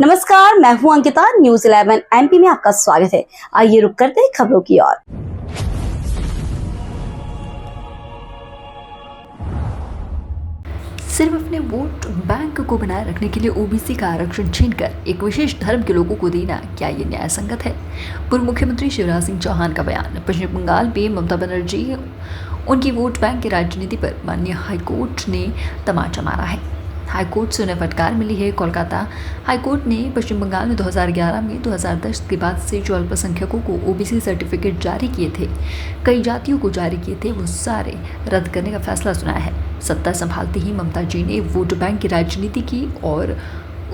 नमस्कार, मैं हूं अंकिता। न्यूज़ 11 एमपी में आपका स्वागत है। आइए रुक करते हैं खबरों की ओर। सिर्फ अपने वोट बैंक को बनाए रखने के लिए ओबीसी का आरक्षण छीनकर एक विशेष धर्म के लोगों को देना, क्या ये न्याय संगत है? पूर्व मुख्यमंत्री शिवराज सिंह चौहान का बयान। पश्चिम बंगाल में ममता बनर्जी उनकी वोट बैंक की राजनीति पर माननीय हाईकोर्ट ने तमाचा मारा है। हाईकोर्ट से उन्हें फटकार मिली है। कोलकाता हाईकोर्ट ने पश्चिम बंगाल में 2011 में 2010 के बाद से जो अल्पसंख्यकों को ओबीसी सर्टिफिकेट जारी किए थे, कई जातियों को जारी किए थे, वो सारे रद्द करने का फैसला सुनाया है। सत्ता संभालते ही ममता जी ने वोट बैंक की राजनीति की और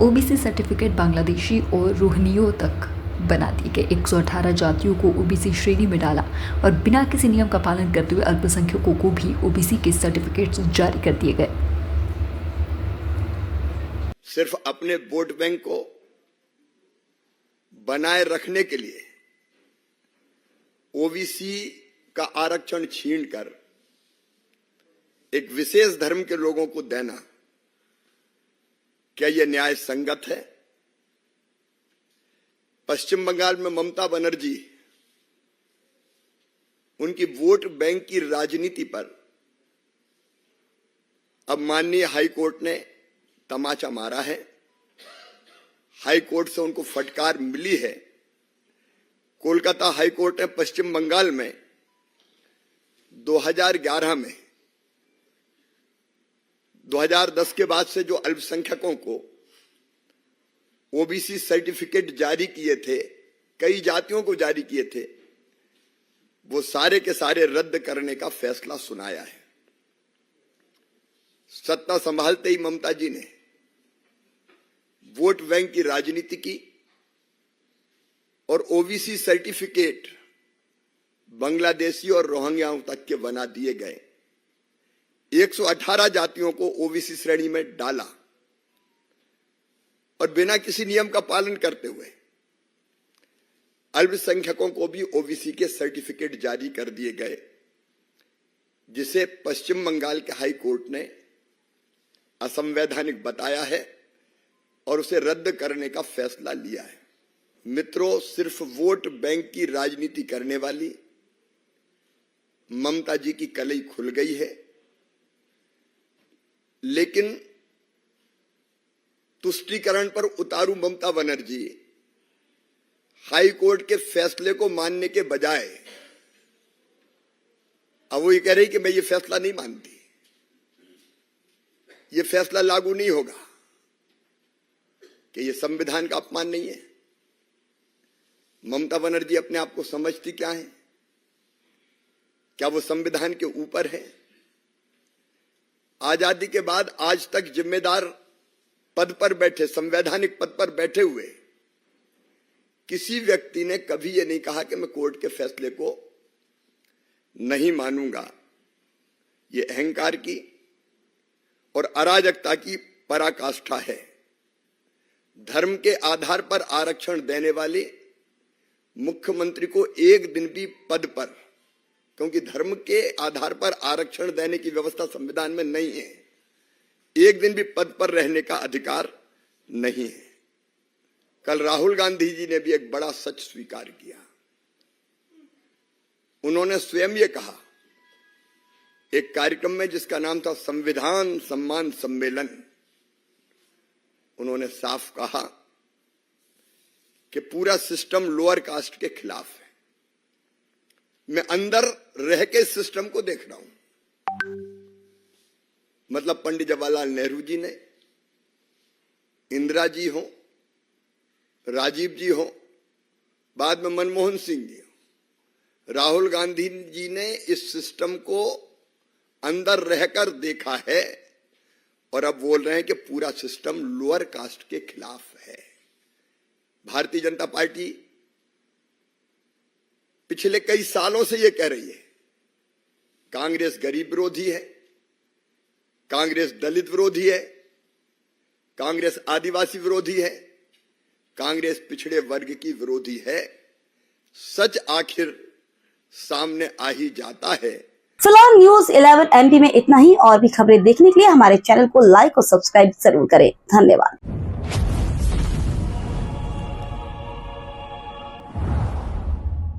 ओबीसी सर्टिफिकेट बांग्लादेशी और रोहिंग्याओं तक बना दिए गए। 118 जातियों को ओबीसी श्रेणी में डाला और बिना किसी नियम का पालन करते हुए अल्पसंख्यकों को भी ओबीसी के सर्टिफिकेट्स जारी कर दिए गए। सिर्फ अपने वोट बैंक को बनाए रखने के लिए ओबीसी का आरक्षण छीनकर एक विशेष धर्म के लोगों को देना, क्या यह न्याय संगत है? पश्चिम बंगाल में ममता बनर्जी उनकी वोट बैंक की राजनीति पर अब माननीय हाईकोर्ट ने तमाचा मारा है। हाईकोर्ट से उनको फटकार मिली है। कोलकाता हाईकोर्ट ने पश्चिम बंगाल में 2011 में 2010 के बाद से जो अल्पसंख्यकों को ओबीसी सर्टिफिकेट जारी किए थे, कई जातियों को जारी किए थे, वो सारे के सारे रद्द करने का फैसला सुनाया है। सत्ता संभालते ही ममता जी ने वोट बैंक की राजनीति की और ओबीसी सर्टिफिकेट बांग्लादेशी और रोहिंग्याओं तक के बना दिए गए। 118 जातियों को ओबीसी श्रेणी में डाला और बिना किसी नियम का पालन करते हुए अल्पसंख्यकों को भी ओबीसी के सर्टिफिकेट जारी कर दिए गए, जिसे पश्चिम बंगाल के हाई कोर्ट ने असंवैधानिक बताया है और उसे रद्द करने का फैसला लिया है। मित्रों, सिर्फ वोट बैंक की राजनीति करने वाली ममता जी की कलई खुल गई है, लेकिन तुष्टीकरण पर उतारू ममता बनर्जी हाई कोर्ट के फैसले को मानने के बजाय अब वो ये कह रही कि मैं ये फैसला नहीं मानती, ये फैसला लागू नहीं होगा, कि ये संविधान का अपमान नहीं है। ममता बनर्जी अपने आप को समझती क्या है? क्या वो संविधान के ऊपर है? आजादी के बाद आज तक जिम्मेदार पद पर बैठे, संवैधानिक पद पर बैठे हुए किसी व्यक्ति ने कभी ये नहीं कहा कि मैं कोर्ट के फैसले को नहीं मानूंगा। ये अहंकार की और अराजकता की पराकाष्ठा है। धर्म के आधार पर आरक्षण देने वाले मुख्यमंत्री को एक दिन भी पद पर, क्योंकि धर्म के आधार पर आरक्षण देने की व्यवस्था संविधान में नहीं है, एक दिन भी पद पर रहने का अधिकार नहीं है। कल राहुल गांधी जी ने भी एक बड़ा सच स्वीकार किया। उन्होंने स्वयं ये कहा एक कार्यक्रम में जिसका नाम था संविधान सम्मान सम्मेलन, उन्होंने साफ कहा कि पूरा सिस्टम लोअर कास्ट के खिलाफ है। मैं अंदर रह के सिस्टम को देख रहा हूं। मतलब पंडित जवाहरलाल नेहरू जी ने, इंदिरा जी हो, राजीव जी हो, बाद में मनमोहन सिंह जी हो, राहुल गांधी जी ने इस सिस्टम को अंदर रहकर देखा है और अब बोल रहे हैं कि पूरा सिस्टम लोअर कास्ट के खिलाफ है। भारतीय जनता पार्टी पिछले कई सालों से यह कह रही है कांग्रेस गरीब विरोधी है, कांग्रेस दलित विरोधी है, कांग्रेस आदिवासी विरोधी है, कांग्रेस पिछड़े वर्ग की विरोधी है। सच आखिर सामने आ ही जाता है। फिलहाल न्यूज़ 11 एमपी में इतना ही। और भी खबरें देखने के लिए हमारे चैनल को लाइक और सब्सक्राइब जरूर करें। धन्यवाद।